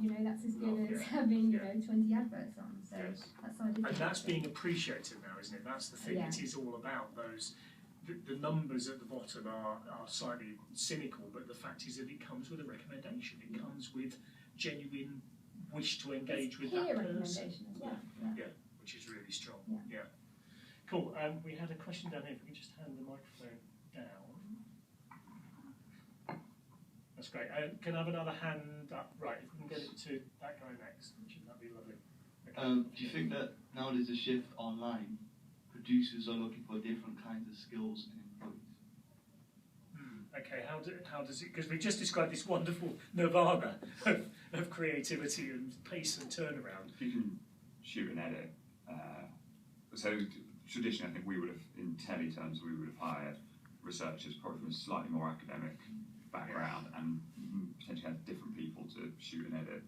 you know, that's as good as having, you know, 20 adverts on. So that's side and that's being appreciated now, isn't it? That's the thing. It is all about those. The numbers at the bottom are slightly cynical, but the fact is that it comes with a recommendation. It comes with genuine wish to engage with that person. As well. Yeah, which is really strong. Yeah. Cool. We had a question down here. If we can just hand the microphone down. That's great. Can I have another hand up? Right, if we can get it to that guy next, shouldn't that be lovely? Okay. Do you think that now there's a shift online, producers are looking for different kinds of skills in employees? Okay, how does it, because we just described this wonderful nirvana of creativity and pace and turnaround. If you can shoot and edit, so traditionally I think we would have, in telly terms, we would have hired researchers probably from a slightly more academic background and potentially had different people to shoot and edit.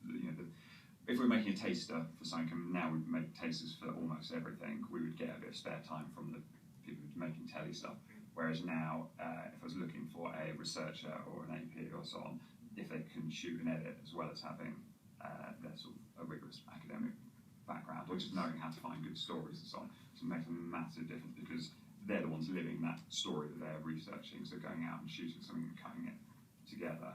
You know, if we're making a taster for something, and now we make tasters for almost everything, we would get a bit of spare time from the people making telly stuff. Whereas now, if I was looking for a researcher or an AP or so on, if they can shoot and edit as well as having their sort of a rigorous academic background, or just knowing how to find good stories and so on, so it makes a massive difference because they're the ones living that story that they're researching, so going out and shooting something and cutting it together.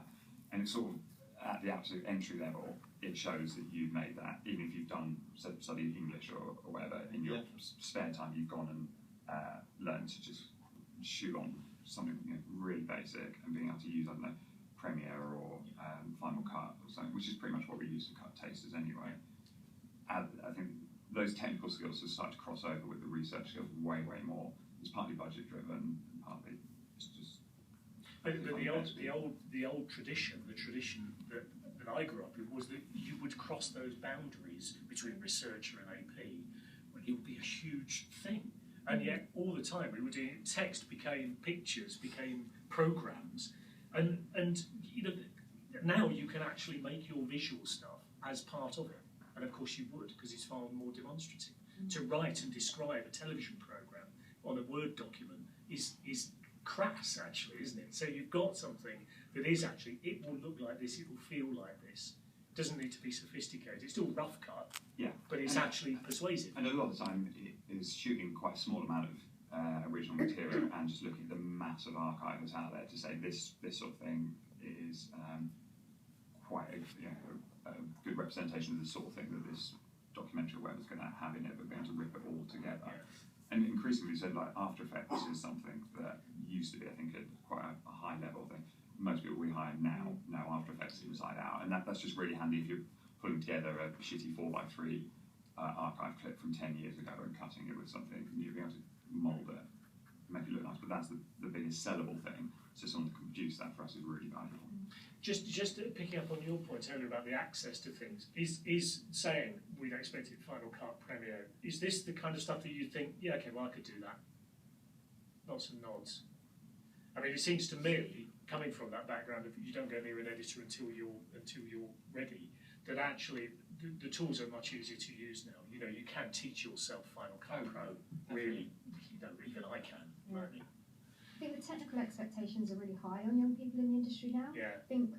And it's sort of, at the absolute entry level, it shows that you've made that, even if you've done studied English or whatever, in your spare time you've gone and learned to just shoot on something really basic and being able to use, I don't know, Premiere or Final Cut or something, which is pretty much what we use to cut tasters anyway. I think those technical skills have started to cross over with the research skills way more. It's partly budget driven, and partly it's just. But the old tradition, the tradition that I grew up with, was that you would cross those boundaries between researcher and AP, when it would be a huge thing. And yet, all the time, we were doing text became pictures, became programs, and you know, now you can actually make your visual stuff as part of it. And of course, you would, because it's far more demonstrative. To write and describe a television program on a Word document is crass, actually, isn't it? So you've got something that is actually, it will look like this, it will feel like this. It doesn't need to be sophisticated. It's still rough cut, but it's actually persuasive. And a lot of the time, it is shooting quite a small amount of original material and just looking at the massive archive that's out there to say this sort of thing is quite a good representation of the sort of thing that this documentary or whatever is going to have in it, but being able to rip it all together. And increasingly, so like After Effects is something that used to be, I think, at quite a high level thing. Most people we hire now After Effects inside out, and that's just really handy if you're putting together a shitty 4x3 archive clip from 10 years ago and cutting it with something, and you'll be able to mould it, make it look nice. But that's the biggest sellable thing. So someone that can produce that for us is really valuable. Just picking up on your point earlier about the access to things, is saying we'd expected Final Cut, Premiere, is this the kind of stuff that you think, yeah, okay, well I could do that? Lots of nods. I mean, it seems to me, coming from that background of you don't go near an editor until you're ready, that actually the tools are much easier to use now. You know, you can teach yourself Final Cut Pro. Really, you know, even I can. Yeah. Right? I think the technical expectations are really high on young people in the industry now. Yeah. I think,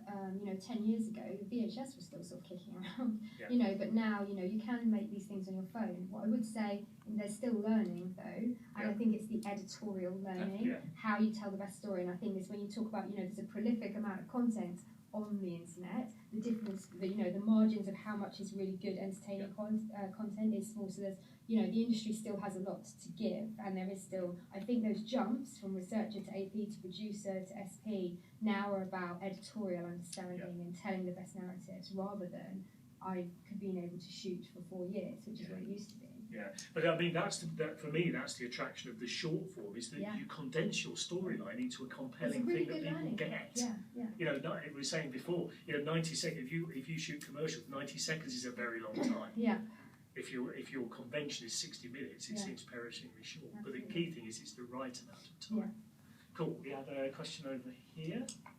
10 years ago, the VHS was still sort of kicking around, Yeah. but now, you can make these things on your phone. What I would say, there's still learning though, and I think it's the editorial learning, how you tell the best story. And I think it's when you talk about, there's a prolific amount of content on the internet, the difference, the margins of how much is really good entertaining content is small. So there's, the industry still has a lot to give, and there is still, I think those jumps from researcher to AP to producer to SP now are about editorial understanding and telling the best narratives rather than I could be able to shoot for 4 years, which is what it used to be. Yeah, but I mean, for me, that's the attraction of the short form, is that you condense your storyline into a compelling thing that people get. We were saying before, 90 seconds, if you shoot commercials, 90 seconds is a very long time. If your convention is 60 minutes, it seems perishingly short. Absolutely. But the key thing is it's the right amount of time. Cool, we have a question over here.